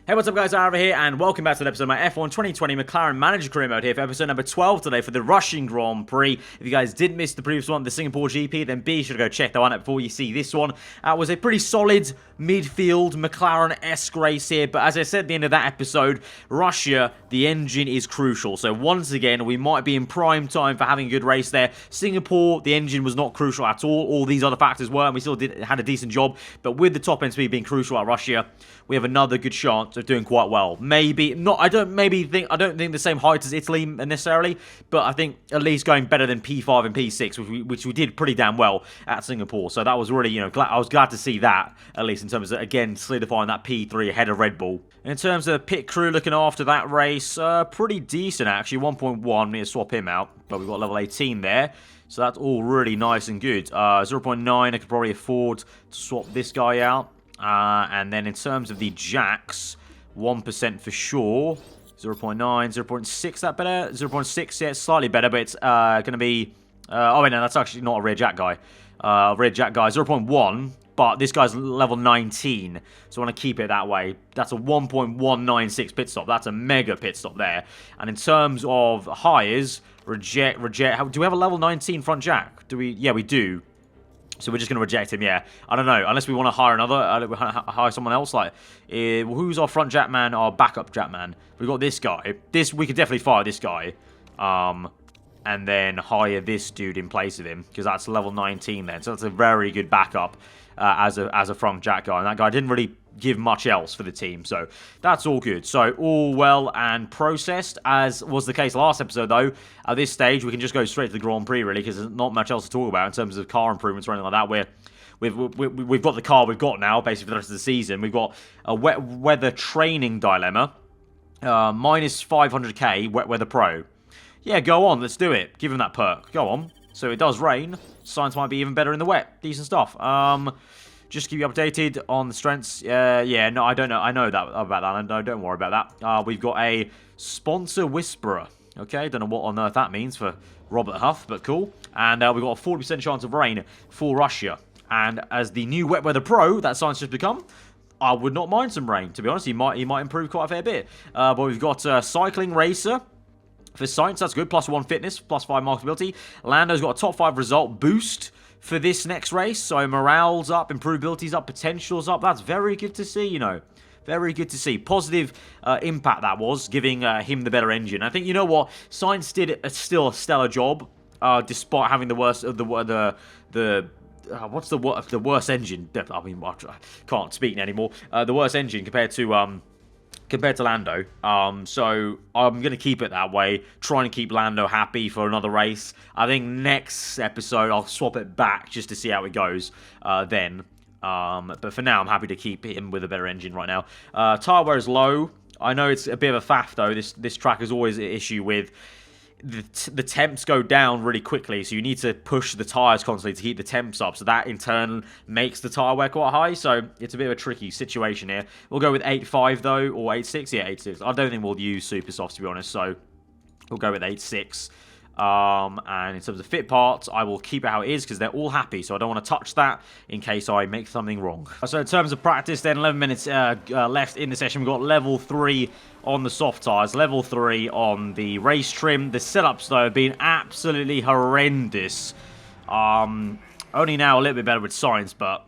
Hey, what's up guys, aarava here, and welcome back to the episode of my F1 2020 McLaren Manager Career Mode here for episode number 12 today for the Russian Grand Prix. If you guys did miss the previous one, the Singapore GP, then be sure to go check that one out before you see this one. It was a pretty solid midfield McLaren-esque race here, but as I said at the end of that episode, Russia, the engine is crucial. So once again, we might be in prime time for having a good race there. Singapore, the engine was not crucial at all these other factors were, and we still had a decent job, but with the top end speed being crucial at Russia, we have another good chance of doing quite well. Maybe not. I don't think the same height as Italy necessarily, but I think at least going better than P5 and P6, which we did pretty damn well at Singapore. So that was really, I was glad to see that, at least in terms of, again, solidifying that P3 ahead of Red Bull. In terms of pit crew looking after that race, pretty decent actually. 1.1, need to swap him out, but we've got level 18 there. So that's all really nice and good. 0.9, I could probably afford to swap this guy out. And then in terms of the jacks, 1% for sure. 0.9, 0.6, that better? 0.6, yeah, it's slightly better, but it's going to be... oh, wait, no, that's actually not a rear jack guy. Rear jack guy, 0.1, but this guy's level 19, so I want to keep it that way. That's a 1.196 pit stop. That's a mega pit stop there. And in terms of hires, reject. Do we have a level 19 front jack? Do we? Yeah, we do. So we're just going to reject him, yeah. I don't know, unless we want to hire hire someone else. Like, who's our front jack man, our backup jack man? We've got this guy. We could definitely fire this guy. And then hire this dude in place of him, because that's level 19 then. So that's a very good backup as a front jack guy. And that guy didn't really give much else for the team, so that's all good. So all well and processed, as was the case last episode though. At this stage we can just go straight to the Grand Prix really, because there's not much else to talk about in terms of car improvements or anything like that. We've got the car we've got now basically for the rest of the season. We've got a wet weather training dilemma, minus 500k wet weather pro. Yeah, go on, let's do it. Give him that perk, go on. So it does rain, Sainz might be even better in the wet. Decent stuff. Just keep you updated on the strengths. Yeah, no, I don't know. I know about that. No, don't worry about that. We've got a sponsor whisperer. Okay, don't know what on earth that means for Robert Huff, but cool. And we've got a 40% chance of rain for Russia. And as the new wet weather pro that Sainz has become, I would not mind some rain. To be honest, he might improve quite a fair bit. But we've got cycling racer. For Sainz, that's good. +1 fitness, +5 marketability. Lando's got a top 5 result boost for this next race. So morale's up, improvability's up, potential's up. That's very good to see, Very good to see. Positive impact that was, giving him the better engine. I think, you know what? Sainz did still a stellar job, despite having the worst of the what's the worst engine? I mean, I can't speak anymore. The worst engine compared to Lando. So I'm going to keep it that way, trying to keep Lando happy for another race. I think next episode I'll swap it back just to see how it goes then. But for now I'm happy to keep him with a better engine right now. Tyre wear is low. I know it's a bit of a faff though. This track is always an issue with the temps go down really quickly, so you need to push the tyres constantly to keep the temps up, so that in turn makes the tyre wear quite high, so it's a bit of a tricky situation here. We'll go with 8.5 though, or 8.6, yeah, 8.6. I don't think we'll use super softs to be honest, so we'll go with 8.6. And in terms of fit parts, I will keep it how it is because they're all happy, so I don't want to touch that in case I make something wrong. So in terms of practice then, 11 minutes left in the session. We've got level 3 on the soft tyres, level 3 on the race trim. The setups though have been absolutely horrendous. Only now a little bit better with Sainz, but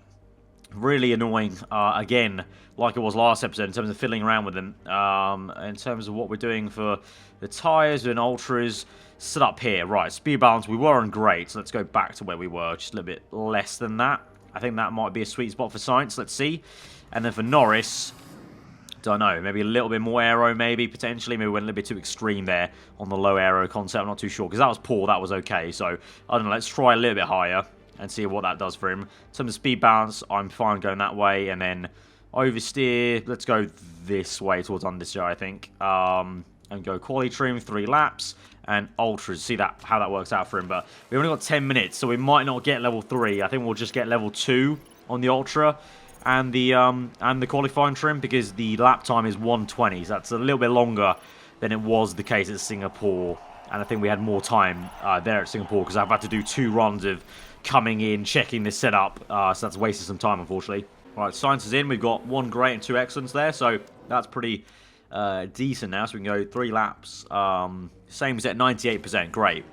really annoying again, like it was last episode in terms of fiddling around with them. In terms of what we're doing for the tyres and ultras, set up here. Right, speed balance, we weren't great, so let's go back to where we were, just a little bit less than that. I think that might be a sweet spot for Sainz, let's see. And then for Norris, don't know, maybe a little bit more aero, maybe, potentially. Maybe we went a little bit too extreme there on the low aero concept, I'm not too sure, because that was poor, that was okay. So, I don't know, let's try a little bit higher and see what that does for him. In terms of speed balance, I'm fine going that way, and then oversteer, let's go this way towards understeer, I think. And go quality trim, 3 laps, and ultras. See how that works out for him. But we've only got 10 minutes, so we might not get level 3. I think we'll just get level 2 on the ultra and the qualifying trim, because the lap time is 1:20. So that's a little bit longer than it was the case at Singapore. And I think we had more time there at Singapore because I've had to do 2 runs of coming in, checking this setup. So that's wasted some time, unfortunately. Right, Sainz is in. We've got 1 great and 2 excellents there, so that's pretty decent now. So we can go 3 laps. Same as at 98%. Great.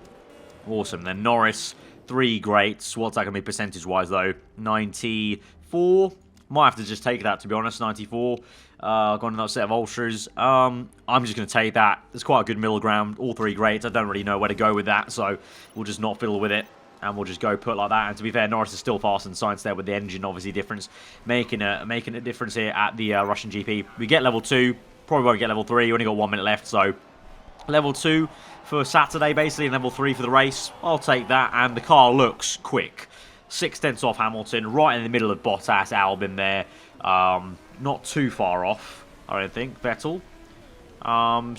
Awesome. Then Norris, 3 greats. What's that going to be percentage-wise, though? 94. Might have to just take that, to be honest. 94. Got another set of ultras. I'm just going to take that. It's quite a good middle ground. All 3 greats. I don't really know where to go with that, so we'll just not fiddle with it. And we'll just go put like that. And to be fair, Norris is still faster than Sainz there with the engine, obviously, difference. Making a difference here at the Russian GP. We get level 2. Probably won't get level 3. You only got 1 minute left, so level 2 for Saturday, basically, and level 3 for the race. I'll take that, and the car looks quick. 6/10 off Hamilton, right in the middle of Bottas, Albon there. Not too far off, I don't think, Vettel.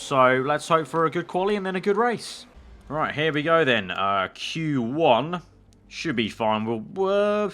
So let's hope for a good quali and then a good race. Right, here we go then. Q1 should be fine.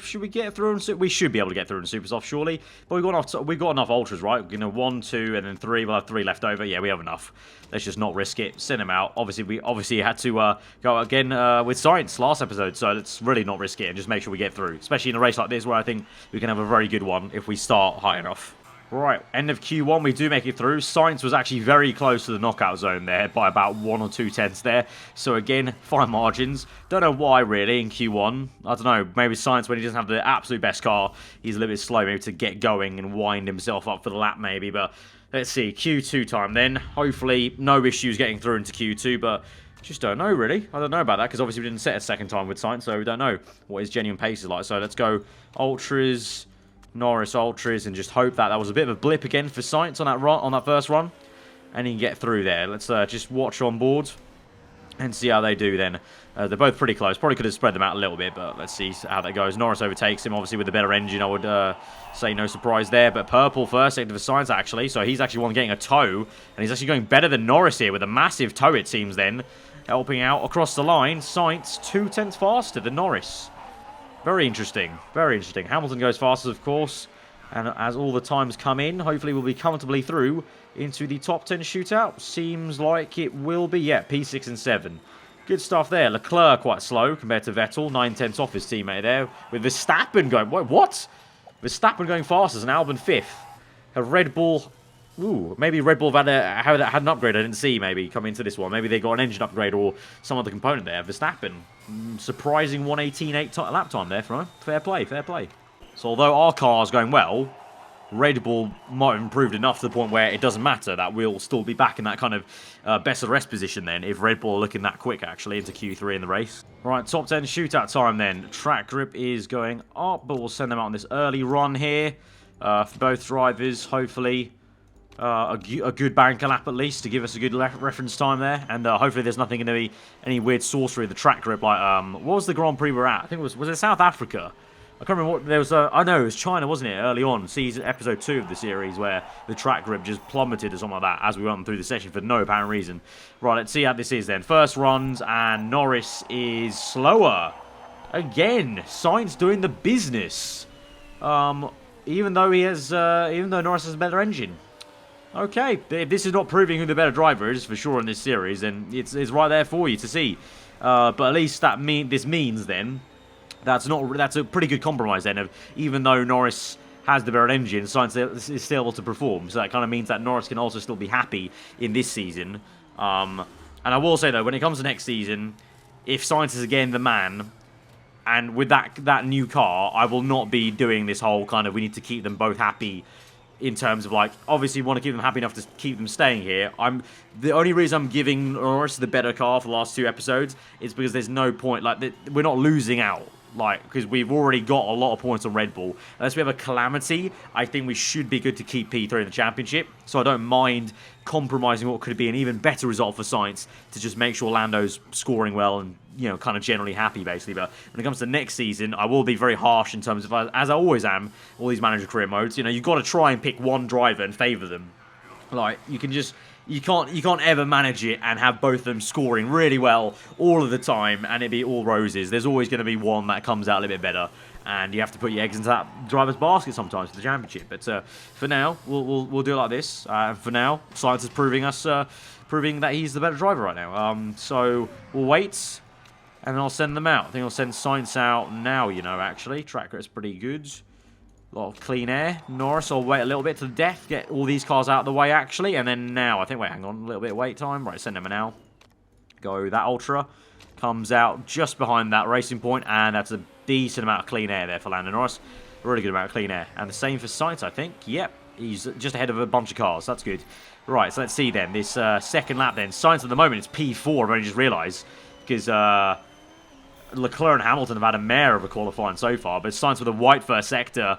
Should we get through? We should be able to get through in super soft, surely. But we've got enough ultras, right? 1, 2, and then 3. We'll have 3 left over. Yeah, we have enough. Let's just not risk it. Send them out. Obviously, we had to go again with Sainz last episode, so let's really not risk it and just make sure we get through. Especially in a race like this, where I think we can have a very good one if we start high enough. Right, end of Q1, we do make it through. Sainz was actually very close to the knockout zone there by about 1 or 2 tenths there. So again, fine margins. Don't know why really in Q1. I don't know, maybe Sainz, when he doesn't have the absolute best car, he's a little bit slow maybe to get going and wind himself up for the lap maybe. But let's see, Q2 time then. Hopefully no issues getting through into Q2, but just don't know really. I don't know about that because obviously we didn't set a second time with Sainz, so we don't know what his genuine pace is like. So let's go Ultras, Norris Ultras, and just hope that was a bit of a blip again for Sainz on that first run, and he can get through there. Let's just watch on board and see how they do then. They're both pretty close. Probably could have spread them out a little bit, but let's see how that goes. Norris overtakes him, obviously with a better engine. I would say no surprise there, but purple first, second for Sainz actually, so he's actually one getting a tow, and he's actually going better than Norris here with a massive tow, it seems then, helping out across the line. Sainz 2 tenths faster than Norris. Very interesting. Very interesting. Hamilton goes fastest, of course. And as all the times come in, hopefully we'll be comfortably through into the top 10 shootout. Seems like it will be. Yeah, P6 and 7. Good stuff there. Leclerc quite slow compared to Vettel. 9 tenths off his teammate there. With Verstappen going... What? Verstappen going fastest and Albon 5th. A Red Bull... Ooh, maybe Red Bull had an upgrade I didn't see maybe coming into this one. Maybe they got an engine upgrade or some other component there. Verstappen, surprising 1:18.8 lap time there for him. Fair play, fair play. So although our car is going well, Red Bull might have improved enough to the point where it doesn't matter that we'll still be back in that kind of best of the rest position then if Red Bull are looking that quick actually into Q3 in the race. Right, top 10 shootout time then. Track grip is going up, but we'll send them out on this early run here for both drivers, hopefully. A good banker lap at least to give us a good reference time there, and hopefully there's nothing going to be any weird sorcery of the track grip like what was the Grand Prix we're at? I think it was it South Africa? I can't remember what there was. I know it was China, wasn't it? Early on, episode 2 of the series where the track grip just plummeted or something like that as we went through the session for no apparent reason. Right, let's see how this is then. First runs and Norris is slower again. Sainz doing the business, even though Norris has a better engine. Okay, if this is not proving who the better driver is for sure in this series, then it's right there for you to see. But at least this means then that's a pretty good compromise then. Of even though Norris has the better engine, Sainz is still able to perform. So that kind of means that Norris can also still be happy in this season. And I will say though, when it comes to next season, if Sainz is again the man, and with that new car, I will not be doing this whole kind of we need to keep them both happy. In terms of like, obviously want to keep them happy enough to keep them staying here. The only reason I'm giving Norris the better car for the last 2 episodes is because there's no point, like, we're not losing out. Like, because we've already got a lot of points on Red Bull. Unless we have a calamity, I think we should be good to keep P3 in the championship. So I don't mind compromising what could be an even better result for Sainz to just make sure Lando's scoring well and, you know, kind of generally happy, basically. But when it comes to next season, I will be very harsh in terms of, as I always am, all these manager career modes. You know, you've got to try and pick one driver and favour them. Like, you can't ever manage it and have both of them scoring really well all of the time and it be all roses. There's always going to be one that comes out a little bit better, and you have to put your eggs into that driver's basket sometimes for the championship. But for now, we'll do it like this. For now, Sainz is proving that he's the better driver right now. So we'll wait, and then I'll send them out. I think I'll send Sainz out now. You know, actually, track grip's pretty good. A lot of clean air. Norris will wait a little bit to the death. Get all these cars out of the way, actually. And then now, I think, wait, hang on. A little bit of wait time. Right, send them now. Go that Ultra. Comes out just behind that racing point. And that's a decent amount of clean air there for Lando Norris. A really good amount of clean air. And the same for Sainz, I think. Yep. He's just ahead of a bunch of cars. That's good. Right, so let's see then. This second lap then. Sainz at the moment, it's P4. I've only just realised. Because Leclerc and Hamilton have had a mare of a qualifying so far, but Sainz with a white first sector.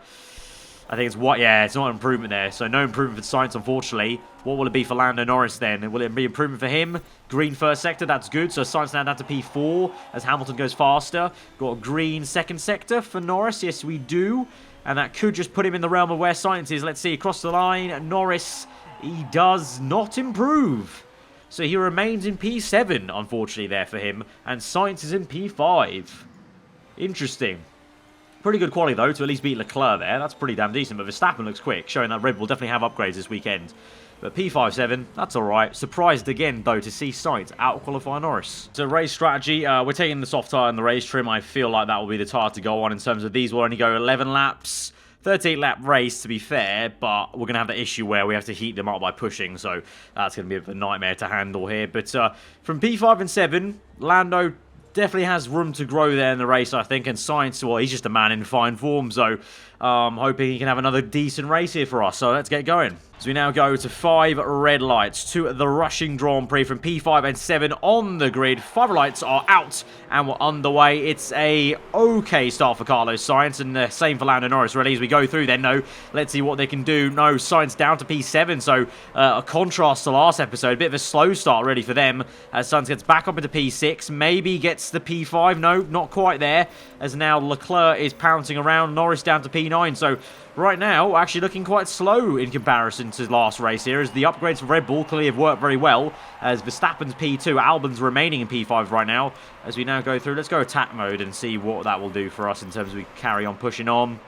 I think it's white. Yeah, it's not an improvement there. So no improvement for Sainz, unfortunately. What will it be for Lando Norris then? Will it be improvement for him? Green first sector, that's good. So Sainz now down to P4 as Hamilton goes faster. Got a green second sector for Norris. Yes, we do. And that could just put him in the realm of where Sainz is. Let's see, across the line, Norris, he does not improve. So he remains in P7, unfortunately, there for him. And Sainz is in P5. Interesting. Pretty good quality, though, to at least beat Leclerc there. That's pretty damn decent. But Verstappen looks quick, showing that Red Bull definitely have upgrades this weekend. But P5-7, that's all right. Surprised again, though, to see Sainz out-qualify Norris. So race strategy, we're taking the soft tyre and the race trim. I feel like that will be the tyre to go on in terms of these will only go 11 laps. 38-lap race, to be fair, but we're going to have the issue where we have to heat them up by pushing, so that's going to be a bit of a nightmare to handle here. But from P5 and 7, Lando definitely has room to grow there in the race, I think, and Sainz, well, he's just a man in fine form, so hoping he can have another decent race here for us, so let's get going. So we now go to 5 red lights to the rushing Grand Prix from P5 and 7 on the grid. 5 lights are out and we're underway. It's a okay start for Carlos Sainz and the same for Lando Norris really as we go through then. No, let's see what they can do. No, Sainz down to P7, so a contrast to last episode. A bit of a slow start really for them as Sainz gets back up into P6. Maybe gets the P5. No, not quite there as now Leclerc is pouncing around. Norris down to P9, so right now, actually looking quite slow in comparison to last race here, as the upgrades for Red Bull clearly have worked very well, as Verstappen's P2, Albon's remaining in P5 right now. As we now go through, let's go attack mode and see what that will do for us in terms of we carry on pushing on.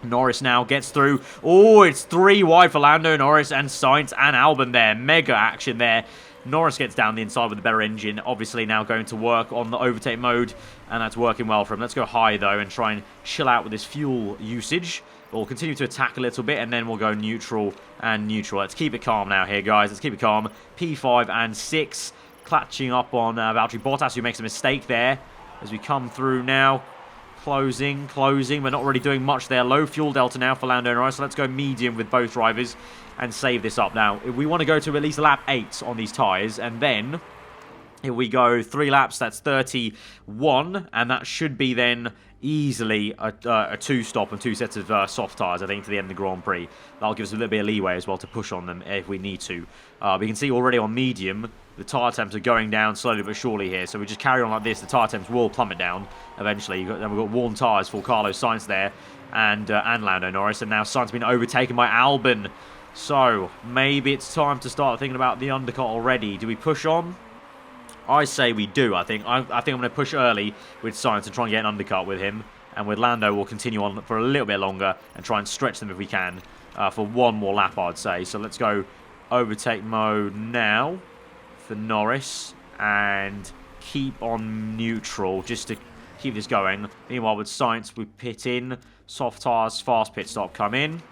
Norris now gets through. Oh, it's 3 wide for Lando, Norris, and Sainz, and Albon there. Mega action there. Norris gets down the inside with a better engine. Obviously now going to work on the overtake mode, and that's working well for him. Let's go high, though, and try and chill out with this fuel usage. We'll continue to attack a little bit, and then we'll go neutral and neutral. Let's keep it calm now here, guys. Let's keep it calm. P5 and 6. Clutching up on Valtteri Bottas, who makes a mistake there. As we come through now. Closing. We're not really doing much there. Low fuel delta now for Lando Norris. So let's go medium with both drivers and save this up. Now, if we want to go to at least lap 8 on these tyres, and then if we go 3 laps, that's 31, and that should be then easily a 2-stop and 2 sets of soft tyres, I think, to the end of the Grand Prix. That'll give us a little bit of leeway as well to push on them if we need to. We can see already on medium, the tyre temps are going down slowly but surely here. So we just carry on like this, the tyre temps will plummet down eventually. Then we've got warm tyres for Carlos Sainz there and Lando Norris. And now Sainz been overtaken by Albon. So maybe it's time to start thinking about the undercut already. Do we push on? I say we do, I think. I think I'm going to push early with Sainz and try and get an undercut with him. And with Lando, we'll continue on for a little bit longer and try and stretch them if we can for one more lap, I'd say. So let's go overtake mode now for Norris and keep on neutral just to keep this going. Meanwhile, with Sainz, we pit in. Soft tyres, fast pit stop come in.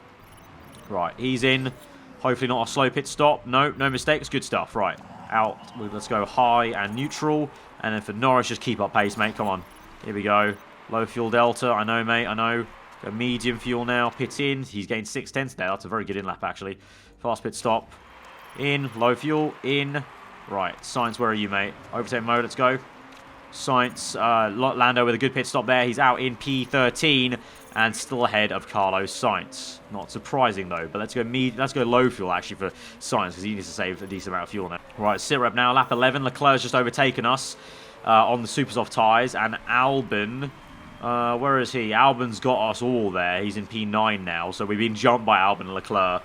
Right, he's in. Hopefully not a slow pit stop. No mistakes. Good stuff. Right. Out. Let's go high and neutral. And then for Norris, just keep up pace, mate. Come on. Here we go. Low fuel delta. I know, mate. I know. Go medium fuel now. Pit in. He's gained 6/10 there. That's a very good in lap, actually. Fast pit stop. In. Low fuel. In. Right. Sainz, where are you, mate? Overtake mode. Let's go. Sainz. Lando with a good pit stop there. He's out in P13 and still ahead of Carlos Sainz. Not surprising, though. But let's go low fuel, actually, for Sainz, because he needs to save a decent amount of fuel now. Right, sit rep now. Lap 11. Leclerc's just overtaken us on the super soft tyres. And Albon, where is he? Albon's got us all there. He's in P9 now. So we've been jumped by Albon and Leclerc.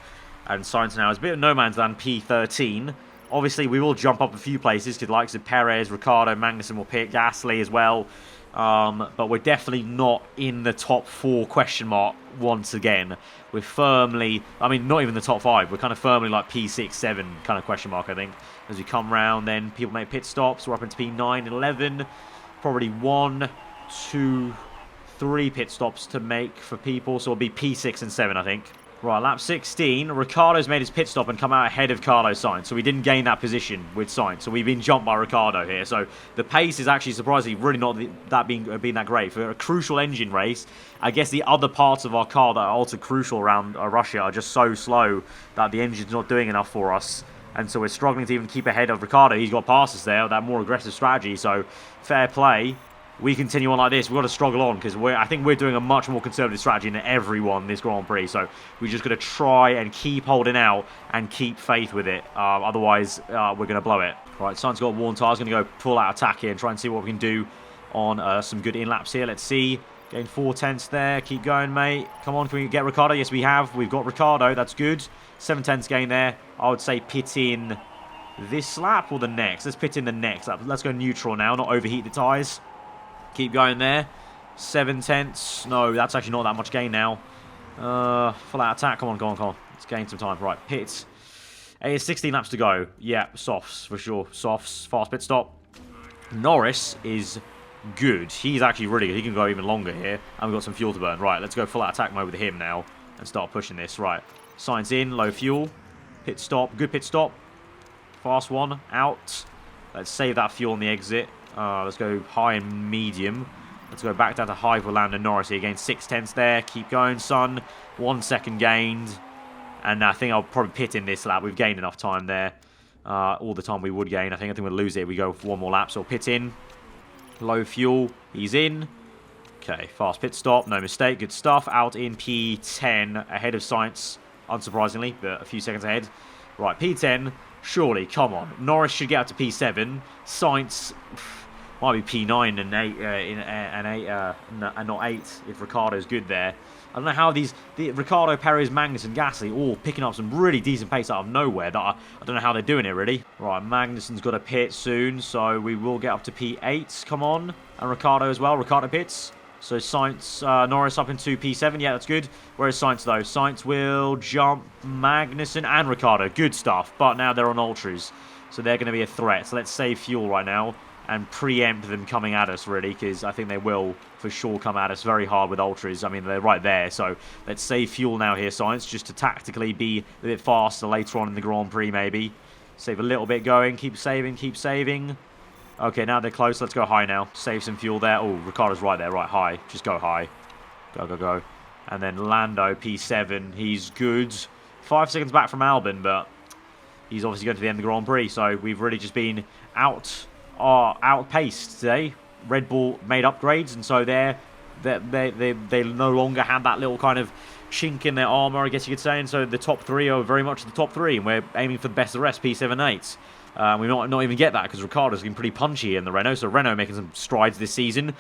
And Sainz now is a bit of no man's land, P13. Obviously, we will jump up a few places because the likes of Perez, Ricciardo, Magnussen will pick, Gasly as well. But we're definitely not in the top 4 question mark once again. We're firmly, I mean, not even the top 5. We're kind of firmly like P6, 7 kind of question mark, I think. As we come round, then people make pit stops. We're up into P9, 11. Probably 1, 2, 3 pit stops to make for people, so it'll be P6 and 7, I think. Right, lap 16, Ricciardo's made his pit stop and come out ahead of Carlos Sainz, so we didn't gain that position with Sainz, so we've been jumped by Ricciardo here, so the pace is actually surprisingly really not being that great. For a crucial engine race, I guess the other parts of our car that are also crucial around Russia are just so slow that the engine's not doing enough for us, and so we're struggling to even keep ahead of Ricciardo. He's got past us there, that more aggressive strategy, so fair play. We continue on like this. We've got to struggle on because I think we're doing a much more conservative strategy than everyone this Grand Prix. So we're just going to try and keep holding out and keep faith with it. Otherwise, we're going to blow it. Right, Sainz got worn tyres. Going to go full out attack here and try and see what we can do on some good in-laps here. Let's see. Getting 4 tenths there. Keep going, mate. Come on, can we get Ricciardo? Yes, we have. We've got Ricciardo. That's good. 7 tenths gain there. I would say pit in this lap or the next. Let's pit in the next lap. Let's go neutral now, not overheat the tyres. Keep going there. 7 tenths. No, that's actually not that much gain now. Full out attack. Come on, come on, come on. Let's gain some time. Right, pit. 16 laps to go. Yeah, softs for sure. Softs. Fast pit stop. Norris is good. He's actually really good. He can go even longer here. And we've got some fuel to burn. Right, let's go full out attack mode with him now. And start pushing this. Right. Sainz in. Low fuel. Pit stop. Good pit stop. Fast one. Out. Let's save that fuel on the exit. Let's go high and medium. Let's go back down to high for Lando Norris here. Gain 6 tenths there. Keep going, son. 1 second gained. And I think I'll probably pit in this lap. We've gained enough time there. All the time we would gain. I think we'll lose it. We go for 1 more lap. So pit in. Low fuel. He's in. Okay, fast pit stop. No mistake. Good stuff. Out in P10. Ahead of Sainz. Unsurprisingly, but a few seconds ahead. Right, P10. Surely, come on. Norris should get up to P7. Sainz might be P9 and 8, and not 8 if Ricciardo's good there. I don't know how the Ricciardo, Perez, Magnussen, Gasly all picking up some really decent pace out of nowhere. That I don't know how they're doing it really. Right, Magnussen's got a pit soon, so we will get up to P8. Come on, and Ricciardo as well. Ricciardo pits. So Sainz, Norris up into P7. Yeah, that's good. Where's Sainz though? Sainz will jump Magnussen and Ricciardo. Good stuff. But now they're on ultras, so they're going to be a threat. So let's save fuel right now and preempt them coming at us, really, because I think they will for sure come at us very hard with ultras. I mean, they're right there, so let's save fuel now here, Sainz, just to tactically be a bit faster later on in the Grand Prix, maybe. Save a little bit going, keep saving, keep saving. Okay, now they're close, let's go high now. Save some fuel there. Oh, Ricciardo's right there, right, high. Just go high. Go, go, go. And then Lando, P7, he's good. 5 seconds back from Albon, but he's obviously going to the end of the Grand Prix, so we've really just been outpaced today. Red Bull made upgrades, and so they no longer have that little kind of chink in their armour, I guess you could say, and so the top 3 are very much the top 3, and we're aiming for the best of the rest, P7, 8. We might not even get that because Ricciardo's been pretty punchy in the Renault, so Renault making some strides this season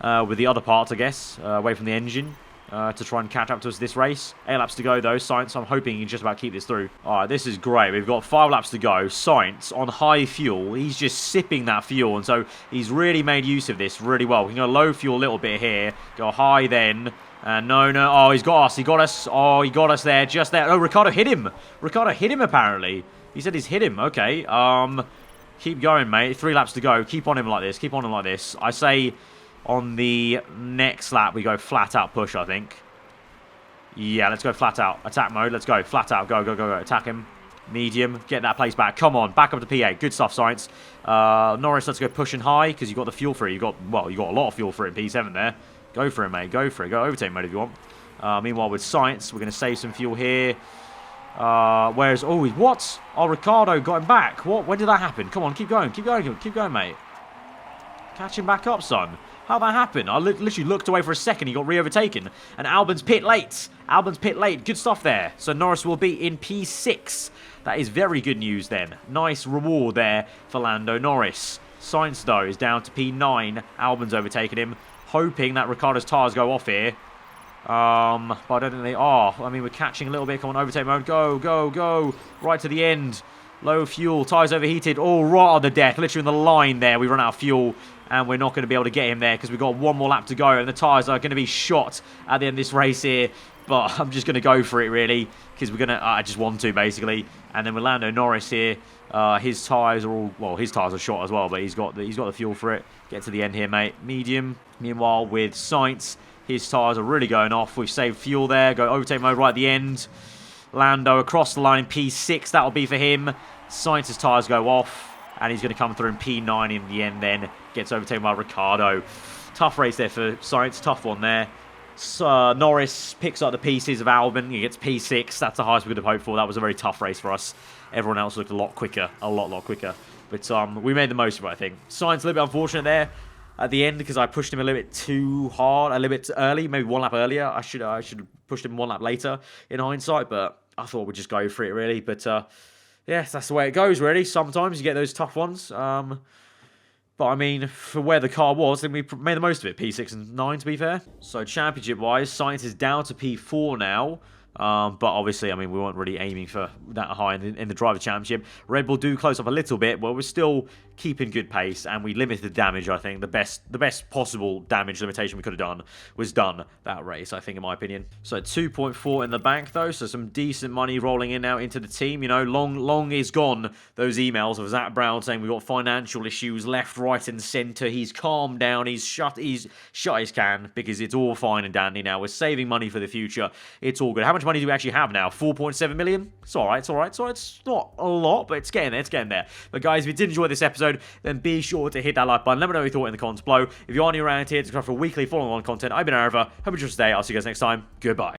with the other parts, I guess, away from the engine. To try and catch up to us this race. 8 laps to go though. Sainz, I'm hoping he can just about keep this through. Alright, this is great. We've got 5 laps to go. Sainz on high fuel. He's just sipping that fuel, and so he's really made use of this really well. We can go low fuel a little bit here. Go high then. No. Oh, he's got us. He got us. Oh, he got us there. Just there. Oh, Ricciardo hit him. Ricciardo hit him apparently. He said he's hit him. Okay. Keep going, mate. 3 laps to go. Keep on him like this. Keep on him like this. I say on the next lap, we go flat out push, I think. Yeah, let's go flat out. Attack mode. Let's go. Flat out. Go, go, go, go. Attack him. Medium. Get that place back. Come on. Back up to P8. Good stuff, Sainz. Norris, let's go pushing high because you've got the fuel for it. You got a lot of fuel for it in P7 there. Go for it, mate. Go for it. Go overtake mode if you want. Meanwhile, with Sainz, we're going to save some fuel here. Whereas, oh, what? Oh, Ricciardo got him back. What? When did that happen? Come on, keep going. Keep going. Keep going, mate. Catch him back up, son. How'd that happen? I literally looked away for a second. He got re-overtaken. And Albon's pit late. Albon's pit late. Good stuff there. So Norris will be in P6. That is very good news then. Nice reward there for Lando Norris. Sainz, though, is down to P9. Albon's overtaken him. Hoping that Ricciardo's tyres go off here. But I don't think they are. I mean, we're catching a little bit. Come on, overtake mode. Go, go, go. Right to the end. Low fuel. Tyres overheated. Oh, right on the death. Literally in the line there. We run out of fuel. And we're not going to be able to get him there because we've got 1 more lap to go. And the tyres are going to be shot at the end of this race here. But I'm just going to go for it, really. Because we're going to... I just want to, basically. And then with Lando Norris here, his tyres are all... Well, his tyres are shot as well. But he's got the fuel for it. Get to the end here, mate. Medium. Meanwhile, with Sainz, His tyres are really going off. We've saved fuel there. Go overtake mode right at the end. Lando across the line in P6. That'll be for him. Sainz's tyres go off. And he's going to come through in P9 in the end then. Gets overtaken by Ricciardo. Tough race there for Sainz. Tough one there. Norris picks up the pieces of Albon. He gets P6. That's the highest we could have hoped for. That was a very tough race for us. Everyone else looked a lot quicker. A lot quicker. But we made the most of it, I think. Sainz a little bit unfortunate there at the end because I pushed him a little bit too hard, a little bit early, maybe one lap earlier. I should have pushed him one lap later in hindsight, but I thought we'd just go for it, really. But, yeah, that's the way it goes, really. Sometimes you get those tough ones. But, I mean, for where the car was, I think we made the most of it. P6 and 9, to be fair. So, championship-wise, Sainz is down to P4 now. But obviously, I mean, we weren't really aiming for that high in the Driver Championship. Red Bull do close up a little bit, but we're still keeping good pace, and we limited the damage, I think. The best possible damage limitation we could have done was done that race, I think, in my opinion. So 2.4 in the bank, though, so some decent money rolling in now into the team. You know, long is gone, those emails of Zach Brown saying we've got financial issues left, right, and centre. He's calmed down, he's shut his can, because it's all fine and dandy now. We're saving money for the future. It's all good. How much money do we actually have now? 4.7 million? It's alright, it's alright. So it's not a lot, but it's getting there, But guys, if you did enjoy this episode, then be sure to hit that like button. Let me know what you thought in the comments below. If you are new around here, subscribe for weekly follow-on content. I've been aarava. Hope you enjoyed today. I'll see you guys next time. Goodbye.